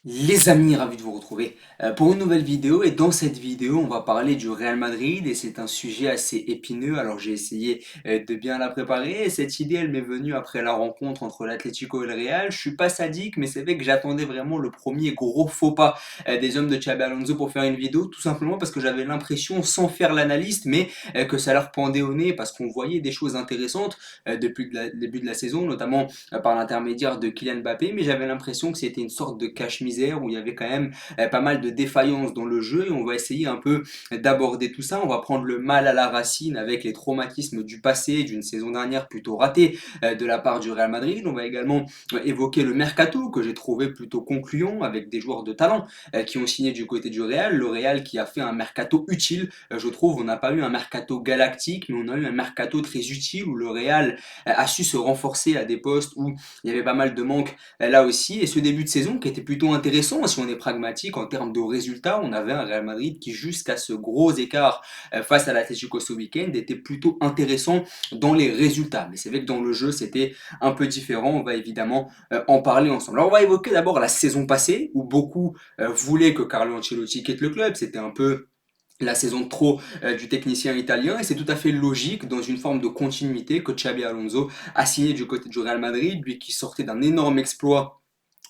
Les amis, ravi de vous retrouver pour une nouvelle vidéo et dans cette vidéo on va parler du Real Madrid et c'est un sujet assez épineux alors j'ai essayé de bien la préparer et cette idée elle m'est venue après la rencontre entre l'Atlético et le Real. Je suis pas sadique mais c'est vrai que j'attendais vraiment le premier gros faux pas des hommes de Xabi Alonso pour faire une vidéo tout simplement parce que j'avais l'impression sans faire l'analyste mais que ça leur pendait au nez parce qu'on voyait des choses intéressantes depuis le début de la saison notamment par l'intermédiaire de Kylian Mbappé mais j'avais l'impression que c'était une sorte de cache-misère où il y avait quand même pas mal de défaillances dans le jeu et on va essayer un peu d'aborder tout ça. On va prendre le mal à la racine avec les traumatismes du passé, d'une saison dernière plutôt ratée de la part du Real Madrid. On va également évoquer le mercato que j'ai trouvé plutôt concluant avec des joueurs de talent qui ont signé du côté du Real. Le Real qui a fait un mercato utile, je trouve. On n'a pas eu un mercato galactique, mais on a eu un mercato très utile où le Real a su se renforcer à des postes où il y avait pas mal de manques là aussi. Et ce début de saison qui était plutôt intéressant, si on est pragmatique en termes de résultats, on avait un Real Madrid qui jusqu'à ce gros écart face à l'Atlético ce week-end était plutôt intéressant dans les résultats. Mais c'est vrai que dans le jeu c'était un peu différent, on va évidemment en parler ensemble. Alors on va évoquer d'abord la saison passée où beaucoup voulaient que Carlo Ancelotti quitte le club, c'était un peu la saison de trop du technicien italien et c'est tout à fait logique dans une forme de continuité que Xabi Alonso a signé du côté du Real Madrid, lui qui sortait d'un énorme exploit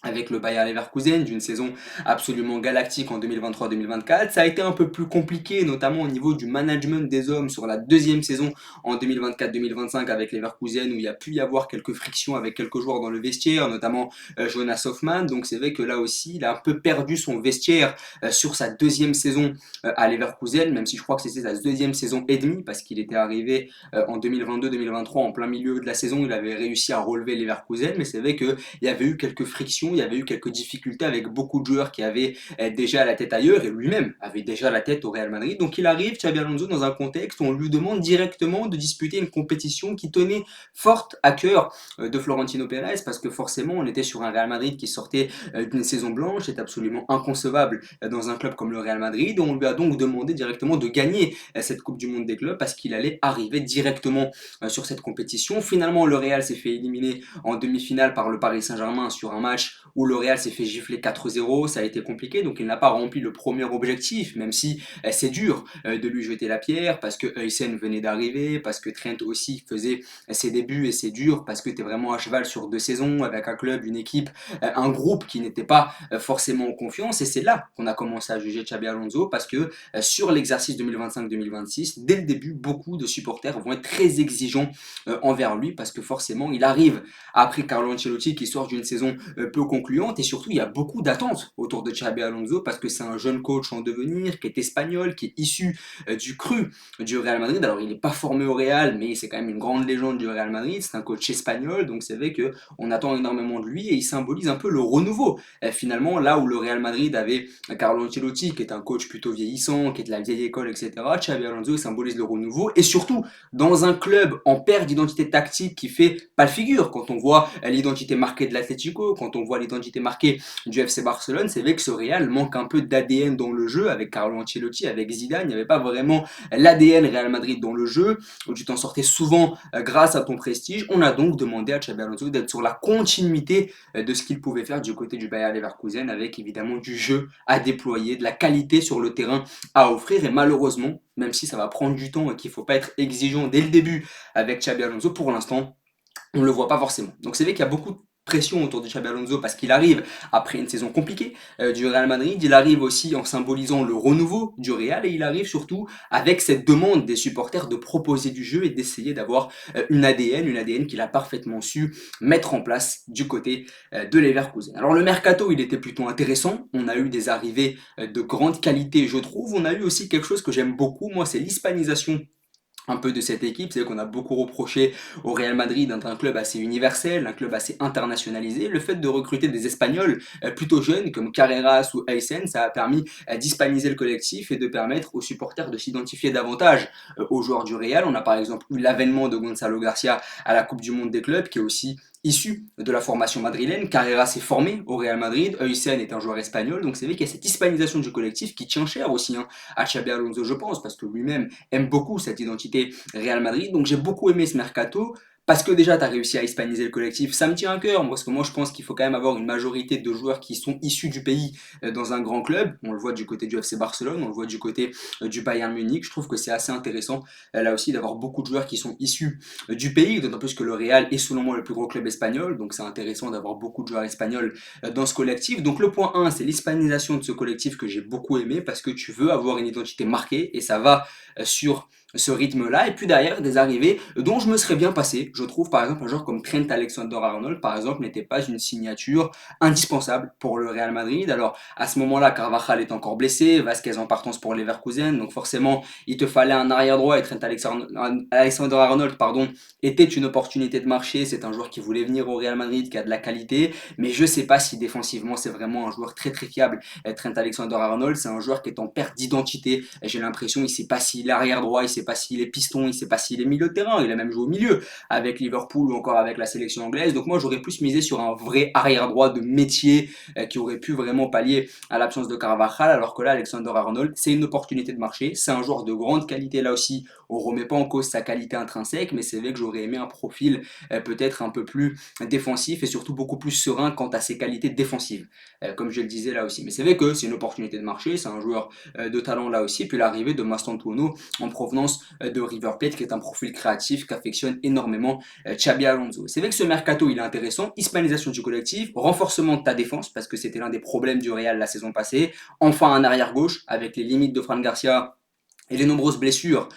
avec le Bayer Leverkusen, d'une saison absolument galactique en 2023-2024. Ça a été un peu plus compliqué, notamment au niveau du management des hommes sur la deuxième saison en 2024-2025 avec Leverkusen, où il y a pu y avoir quelques frictions avec quelques joueurs dans le vestiaire, notamment Jonas Hoffmann. Donc c'est vrai que là aussi, il a un peu perdu son vestiaire sur sa deuxième saison à Leverkusen, même si je crois que c'était sa deuxième saison et demie, parce qu'il était arrivé en 2022-2023 en plein milieu de la saison, il avait réussi à relever Leverkusen, mais c'est vrai qu'il y avait eu quelques frictions, il y avait eu quelques difficultés avec beaucoup de joueurs qui avaient déjà la tête ailleurs et lui-même avait déjà la tête au Real Madrid. Donc il arrive, Xabi Alonso, dans un contexte où on lui demande directement de disputer une compétition qui tenait forte à cœur de Florentino Pérez parce que forcément on était sur un Real Madrid qui sortait d'une saison blanche, c'est absolument inconcevable dans un club comme le Real Madrid. On lui a donc demandé directement de gagner cette Coupe du Monde des clubs parce qu'il allait arriver directement sur cette compétition. Finalement le Real s'est fait éliminer en demi-finale par le Paris Saint-Germain sur un match où le Real s'est fait gifler 4-0, ça a été compliqué, donc il n'a pas rempli le premier objectif, même si c'est dur de lui jeter la pierre, parce que Heusen venait d'arriver, parce que Trent aussi faisait ses débuts, et c'est dur, parce que tu es vraiment à cheval sur 2 saisons, avec un club, une équipe, un groupe qui n'était pas forcément en confiance, et c'est là qu'on a commencé à juger Xabi Alonso, parce que sur l'exercice 2025-2026, dès le début, beaucoup de supporters vont être très exigeants envers lui, parce que forcément, il arrive après Carlo Ancelotti qui sort d'une saison peu concluante et surtout il y a beaucoup d'attentes autour de Xabi Alonso parce que c'est un jeune coach en devenir qui est espagnol, qui est issu du cru du Real Madrid. Alors il n'est pas formé au Real mais c'est quand même une grande légende du Real Madrid, c'est un coach espagnol donc c'est vrai qu'on attend énormément de lui et il symbolise un peu le renouveau. Finalement là où le Real Madrid avait Carlo Ancelotti qui est un coach plutôt vieillissant, qui est de la vieille école etc. Xabi Alonso symbolise le renouveau et surtout dans un club en perte d'identité tactique qui fait pas le figure. Quand on voit l'identité marquée de l'Atlético, quand on voit l'identité marquée du FC Barcelone, c'est vrai que ce Real manque un peu d'ADN dans le jeu avec Carlo Ancelotti, avec Zidane. Il n'y avait pas vraiment l'ADN Real Madrid dans le jeu, où tu t'en sortais souvent grâce à ton prestige. On a donc demandé à Xabi Alonso d'être sur la continuité de ce qu'il pouvait faire du côté du Bayer Leverkusen, avec évidemment du jeu à déployer, de la qualité sur le terrain à offrir. Et malheureusement, même si ça va prendre du temps et qu'il ne faut pas être exigeant dès le début avec Xabi Alonso, pour l'instant, on ne le voit pas forcément. Donc c'est vrai qu'il y a beaucoup de pression autour de Xabi Alonso parce qu'il arrive après une saison compliquée du Real Madrid, il arrive aussi en symbolisant le renouveau du Real et il arrive surtout avec cette demande des supporters de proposer du jeu et d'essayer d'avoir une ADN qu'il a parfaitement su mettre en place du côté de Leverkusen. Alors le mercato il était plutôt intéressant, on a eu des arrivées de grande qualité je trouve, on a eu aussi quelque chose que j'aime beaucoup, moi c'est l'hispanisation un peu de cette équipe, c'est qu'on a beaucoup reproché au Real Madrid d'être un club assez universel, un club assez internationalisé. Le fait de recruter des Espagnols plutôt jeunes comme Carreras ou Aysen, ça a permis d'hispaniser le collectif et de permettre aux supporters de s'identifier davantage aux joueurs du Real. On a par exemple eu l'avènement de Gonzalo Garcia à la Coupe du Monde des clubs qui est aussi issu de la formation madrilène. Carrera s'est formé au Real Madrid, Heusen est un joueur espagnol, donc c'est vrai qu'il y a cette hispanisation du collectif qui tient cher aussi à Xabi Alonso je pense, parce que lui-même aime beaucoup cette identité Real Madrid. Donc j'ai beaucoup aimé ce mercato parce que déjà tu as réussi à hispaniser le collectif, ça me tient à cœur, parce que moi je pense qu'il faut quand même avoir une majorité de joueurs qui sont issus du pays dans un grand club. On le voit du côté du FC Barcelone, on le voit du côté du Bayern Munich. Je trouve que c'est assez intéressant là aussi d'avoir beaucoup de joueurs qui sont issus du pays, d'autant plus que le Real est selon moi le plus gros club espagnol, donc c'est intéressant d'avoir beaucoup de joueurs espagnols dans ce collectif. Donc le point 1, c'est l'hispanisation de ce collectif que j'ai beaucoup aimé parce que tu veux avoir une identité marquée et ça va sur ce rythme-là. Et puis derrière, des arrivées dont je me serais bien passé. Je trouve par exemple un joueur comme Trent Alexander-Arnold, par exemple, n'était pas une signature indispensable pour le Real Madrid. Alors à ce moment-là, Carvajal est encore blessé, Vasquez en partance pour Leverkusen, donc forcément il te fallait un arrière droit et Trent Alexander-Arnold pardon, était une opportunité de marché. C'est un joueur qui voulait venir au Real Madrid, qui a de la qualité, mais je ne sais pas si défensivement c'est vraiment un joueur très très fiable. Trent Alexander-Arnold, c'est un joueur qui est en perte d'identité. J'ai l'impression il ne sait pas s'il est arrière droit, il ne sait pas s'il est piston, il ne sait pas s'il est milieu de terrain. Il a même joué au milieu avec Liverpool ou encore avec la sélection anglaise. Donc moi j'aurais plus misé sur un vrai arrière droit de métier qui aurait pu vraiment pallier à l'absence de Carvajal, alors que là Alexander-Arnold c'est une opportunité de marché, c'est un joueur de grande qualité. Là aussi on ne remet pas en cause sa qualité intrinsèque, mais c'est vrai que j'aurais aimé un profil peut-être un peu plus défensif et surtout beaucoup plus serein quant à ses qualités défensives, comme je le disais là aussi. Mais c'est vrai que c'est une opportunité de marché, c'est un joueur de talent là aussi. Puis l'arrivée de Mastantuono en provenance de River Plate, qui est un profil créatif qu'affectionne énormément Xabi Alonso. C'est vrai que ce mercato il est intéressant, hispanisation du collectif, renforcement de ta défense parce que c'était l'un des problèmes du Real la saison passée, enfin un arrière gauche avec les limites de Fran Garcia et les nombreuses blessures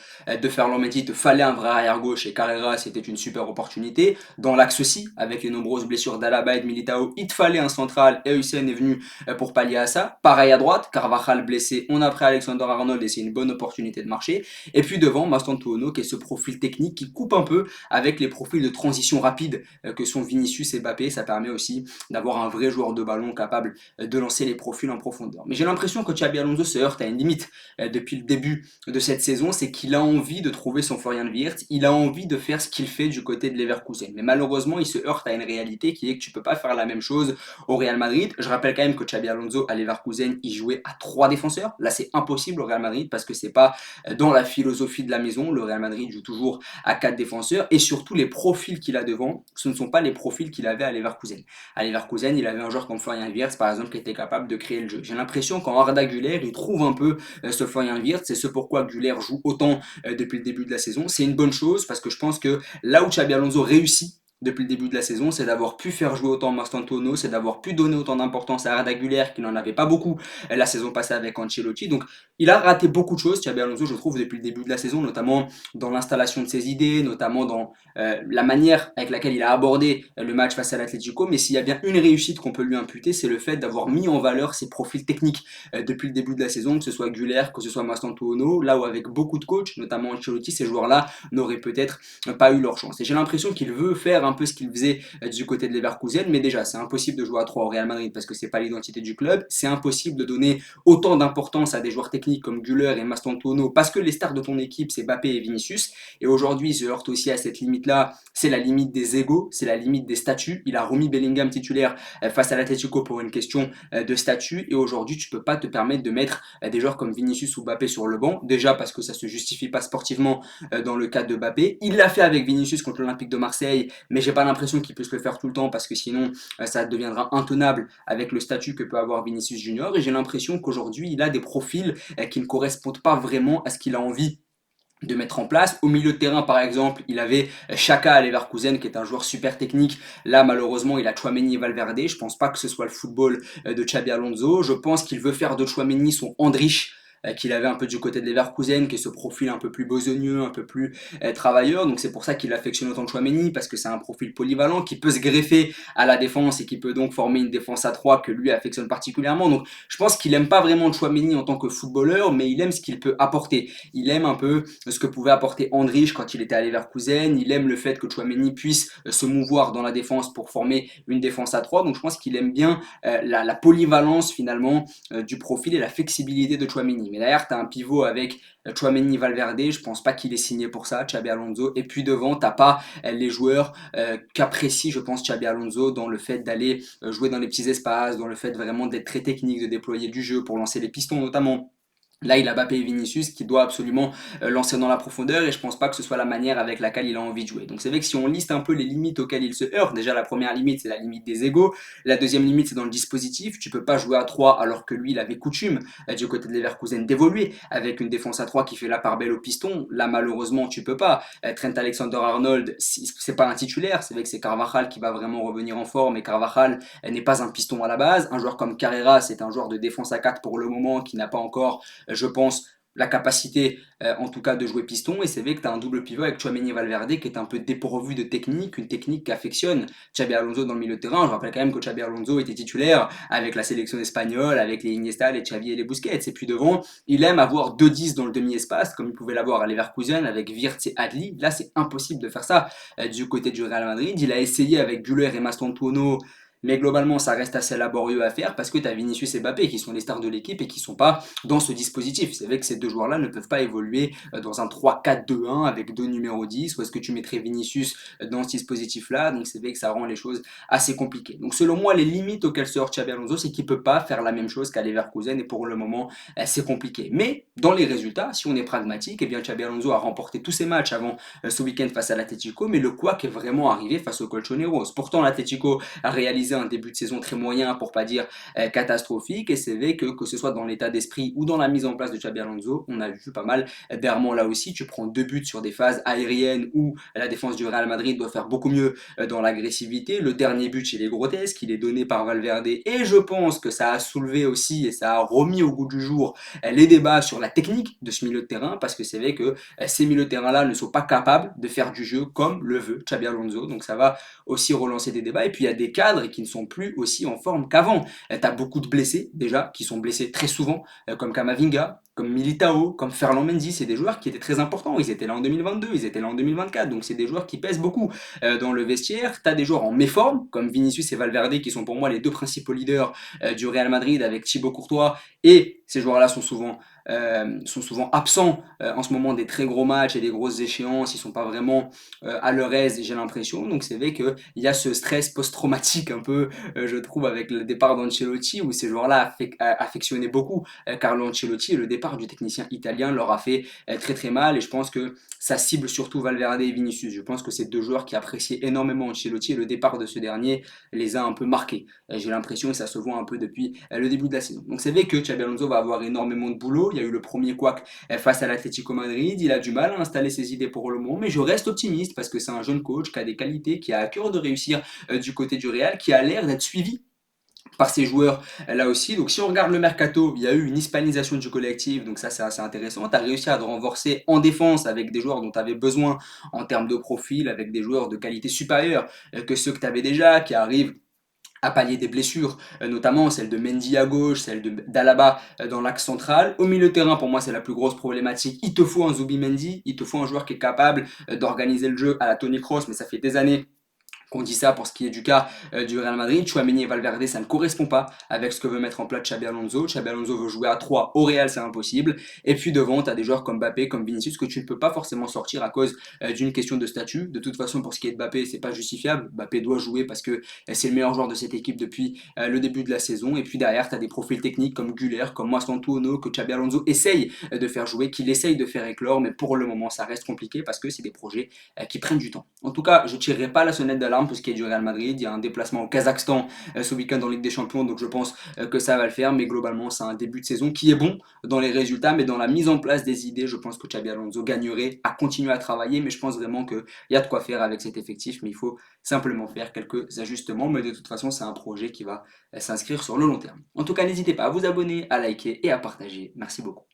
de Ferland Mendy, il te fallait un vrai arrière-gauche et Carrera, c'était une super opportunité. Dans l'axe aussi, avec les nombreuses blessures d'Alaba et de Militao, il te fallait un central et Hussein est venu pour pallier à ça. Pareil à droite, Carvajal blessé, on a pris Alexander-Arnold et c'est une bonne opportunité de marché. Et puis devant, Mastantuono qui est ce profil technique qui coupe un peu avec les profils de transition rapide que sont Vinicius et Mbappé. Ça permet aussi d'avoir un vrai joueur de ballon capable de lancer les profils en profondeur. Mais j'ai l'impression que Xabi Alonso se heurte à une limite depuis le début de cette saison, c'est qu'il a envie de trouver son Florian Wirtz, il a envie de faire ce qu'il fait du côté de Leverkusen. Mais malheureusement, il se heurte à une réalité qui est que tu peux pas faire la même chose au Real Madrid. Je rappelle quand même que Xabi Alonso à Leverkusen, il jouait à 3 défenseurs. Là, c'est impossible au Real Madrid parce que c'est pas dans la philosophie de la maison. Le Real Madrid joue toujours à 4 défenseurs et surtout les profils qu'il a devant, ce ne sont pas les profils qu'il avait à Leverkusen. À Leverkusen, il avait un joueur comme Florian Wirtz par exemple qui était capable de créer le jeu. J'ai l'impression qu'en Arda Güler, il trouve un peu ce Florian Wirtz, c'est ce pourquoi Güler joue autant depuis le début de la saison. C'est une bonne chose parce que je pense que là où Xabi Alonso réussit depuis le début de la saison, c'est d'avoir pu faire jouer autant Mastantuono, c'est d'avoir pu donner autant d'importance à Arda Güler qui n'en avait pas beaucoup la saison passée avec Ancelotti. Donc il a raté beaucoup de choses, Xabi Alonso, je trouve, depuis le début de la saison, notamment dans l'installation de ses idées, notamment dans la manière avec laquelle il a abordé le match face à l'Atlético. Mais s'il y a bien une réussite qu'on peut lui imputer, c'est le fait d'avoir mis en valeur ses profils techniques depuis le début de la saison, que ce soit Güler, que ce soit Mastantuono, là où avec beaucoup de coachs, notamment Ancelotti, ces joueurs-là n'auraient peut-être pas eu leur chance. Et j'ai l'impression qu'il veut faire un peu ce qu'il faisait du côté de Leverkusen, mais déjà c'est impossible de jouer à 3 au Real Madrid parce que c'est pas l'identité du club, c'est impossible de donner autant d'importance à des joueurs techniques comme Güler et Mastantuono parce que les stars de ton équipe c'est Mbappé et Vinicius, et aujourd'hui il se heurte aussi à cette limite-là, c'est la limite des égos, c'est la limite des statuts. Il a remis Bellingham titulaire face à l'Atlético pour une question de statut, et aujourd'hui tu peux pas te permettre de mettre des joueurs comme Vinicius ou Mbappé sur le banc, déjà parce que ça se justifie pas sportivement dans le cadre de Mbappé. Il l'a fait avec Vinicius contre l'Olympique de Marseille, mais j'ai pas l'impression qu'il puisse le faire tout le temps parce que sinon ça deviendra intenable avec le statut que peut avoir Vinicius Junior, et j'ai l'impression qu'aujourd'hui il a des profils qui ne correspondent pas vraiment à ce qu'il a envie de mettre en place. Au milieu de terrain, par exemple, il avait Xhaka à Leverkusen, qui est un joueur super technique. Là, malheureusement, il a Tchouaméni et Valverde. Je pense pas que ce soit le football de Xabi Alonso. Je pense qu'il veut faire de Tchouaméni son Andrich, qu'il avait un peu du côté de Leverkusen, qui est ce profil un peu plus besogneux, un peu plus travailleur. Donc c'est pour ça qu'il affectionne autant Tchouaméni, parce que c'est un profil polyvalent qui peut se greffer à la défense et qui peut donc former une défense à 3 que lui affectionne particulièrement. Donc je pense qu'il aime pas vraiment Tchouaméni en tant que footballeur, mais il aime ce qu'il peut apporter. Il aime un peu ce que pouvait apporter Andrich quand il était à Leverkusen. Il aime le fait que Tchouaméni puisse se mouvoir dans la défense pour former une défense à 3. Donc je pense qu'il aime bien la polyvalence finalement du profil et la flexibilité de Tchouaméni. Mais derrière, tu as un pivot avec Tchouaméni Valverde, je pense pas qu'il est signé pour ça, Xabi Alonso. Et puis devant, t'as pas les joueurs qu'apprécie, je pense, Xabi Alonso dans le fait d'aller jouer dans les petits espaces, dans le fait vraiment d'être très technique, de déployer du jeu pour lancer les pistons notamment. Là, il a Mbappé et Vinicius qui doit absolument lancer dans la profondeur et je pense pas que ce soit la manière avec laquelle il a envie de jouer. Donc c'est vrai que si on liste un peu les limites auxquelles il se heurte, déjà la première limite c'est la limite des égos, la deuxième limite c'est dans le dispositif, tu peux pas jouer à 3 alors que lui il avait coutume du côté de Leverkusen d'évoluer avec une défense à 3 qui fait la part belle au piston. Là malheureusement tu peux pas. Trent Alexander-Arnold c'est pas un titulaire, c'est vrai que c'est Carvajal qui va vraiment revenir en forme et Carvajal n'est pas un piston à la base. Un joueur comme Carrera c'est un joueur de défense à 4 pour le moment qui n'a pas encore je pense, la capacité en tout cas de jouer piston et c'est vrai que tu as un double pivot avec Tchouaméni et Valverde qui est un peu dépourvu de technique, une technique qu'affectionne Xabi Alonso dans le milieu de terrain. Je rappelle quand même que Xabi Alonso était titulaire avec la sélection espagnole, avec les Iniesta, les Xavi et les Busquets et puis devant, il aime avoir 2-10 dans le demi-espace comme il pouvait l'avoir à Leverkusen avec Wirtz et Adli. Là c'est impossible de faire ça du côté du Real Madrid. Il a essayé avec Güler et Mastantuono mais globalement, ça reste assez laborieux à faire parce que tu as Vinicius et Mbappé qui sont les stars de l'équipe et qui ne sont pas dans ce dispositif. C'est vrai que ces deux joueurs-là ne peuvent pas évoluer dans un 3-4-2-1 avec deux numéros 10. Ou est-ce que tu mettrais Vinicius dans ce dispositif-là? Donc c'est vrai que ça rend les choses assez compliquées. Donc selon moi, les limites auxquelles se heurte Xabi Alonso, c'est qu'il ne peut pas faire la même chose qu'à Leverkusen et pour le moment, c'est compliqué. Mais dans les résultats, si on est pragmatique, eh bien Xabi Alonso a remporté tous ses matchs avant ce week-end face à l'Atlético, mais le couac est vraiment arrivé face au Colchoneros. Pourtant, l'Atlético a réalisé un début de saison très moyen, pour pas dire catastrophique, et c'est vrai que ce soit dans l'état d'esprit ou dans la mise en place de Xabi Alonso, on a vu pas mal d'errements là aussi. Tu prends 2 buts sur des phases aériennes où la défense du Real Madrid doit faire beaucoup mieux dans l'agressivité. Le dernier but, il est grotesque, il est donné par Valverde, et je pense que ça a soulevé aussi et ça a remis au goût du jour les débats sur la technique de ce milieu de terrain, parce que c'est vrai que ces milieux de terrain-là ne sont pas capables de faire du jeu comme le veut Xabi Alonso, donc ça va aussi relancer des débats. Et puis il y a des cadres qui ne sont plus aussi en forme qu'avant. Tu as beaucoup de blessés déjà, qui sont blessés très souvent, comme Kamavinga, comme Militao, comme Ferland Mendy. C'est des joueurs qui étaient très importants. Ils étaient là en 2022, ils étaient là en 2024. Donc c'est des joueurs qui pèsent beaucoup dans le vestiaire. Tu as des joueurs en méforme, comme Vinicius et Valverde, qui sont pour moi les deux principaux leaders du Real Madrid avec Thibaut Courtois. Et ces joueurs-là sont souvent absents en ce moment des très gros matchs et des grosses échéances. Ils sont pas vraiment à leur aise, j'ai l'impression. Donc c'est vrai qu'il y a ce stress post-traumatique un peu, je trouve, avec le départ d'Ancelotti, où ces joueurs-là affectionnaient beaucoup Carlo Ancelotti, et le départ du technicien italien leur a fait très très mal. Et je pense que ça cible surtout Valverde et Vinicius. Je pense que c'est deux joueurs qui appréciaient énormément Ancelotti et le départ de ce dernier les a un peu marqués. J'ai l'impression que ça se voit un peu depuis le début de la saison. Donc c'est vrai que Xabi Alonso va avoir énormément de boulot. Il y a eu le premier couac face à l'Atlético Madrid. Il a du mal à installer ses idées pour le moment, mais je reste optimiste parce que c'est un jeune coach qui a des qualités, qui a à cœur de réussir du côté du Real, qui a l'air d'être suivi par ses joueurs là aussi. Donc si on regarde le mercato, il y a eu une hispanisation du collectif, donc ça c'est assez intéressant. Tu as réussi à te renforcer en défense avec des joueurs dont tu avais besoin en termes de profil, avec des joueurs de qualité supérieure que ceux que tu avais déjà, qui arrivent à pallier des blessures, notamment celle de Mendy à gauche, celle d'Alaba dans l'axe central. Au milieu de terrain, pour moi, c'est la plus grosse problématique. Il te faut un Zubimendi, il te faut un joueur qui est capable d'organiser le jeu à la Toni Kroos, mais ça fait des années qu'on dit ça pour ce qui est du cas du Real Madrid. Tchouaméni et Valverde, ça ne correspond pas avec ce que veut mettre en place Xabi Alonso. Xabi Alonso veut jouer à 3 au Real, c'est impossible. Et puis devant, tu as des joueurs comme Mbappé, comme Vinicius, que tu ne peux pas forcément sortir à cause d'une question de statut. De toute façon, pour ce qui est de Mbappé, c'est pas justifiable. Mbappé doit jouer parce que c'est le meilleur joueur de cette équipe depuis le début de la saison. Et puis derrière, tu as des profils techniques comme Güler, comme Mastantuono, que Xabi Alonso essaye de faire jouer, qu'il essaye de faire éclore, mais pour le moment, ça reste compliqué parce que c'est des projets qui prennent du temps. En tout cas, je ne tirerai pas la sonnette d'alarme pour ce qui est du Real Madrid. Il y a un déplacement au Kazakhstan ce week-end en Ligue des Champions, donc je pense que ça va le faire. Mais globalement, c'est un début de saison qui est bon dans les résultats, mais dans la mise en place des idées, je pense que Xabi Alonso gagnerait à continuer à travailler. Mais je pense vraiment qu'il y a de quoi faire avec cet effectif, mais il faut simplement faire quelques ajustements. Mais de toute façon, c'est un projet qui va s'inscrire sur le long terme. En tout cas, n'hésitez pas à vous abonner, à liker et à partager. Merci beaucoup.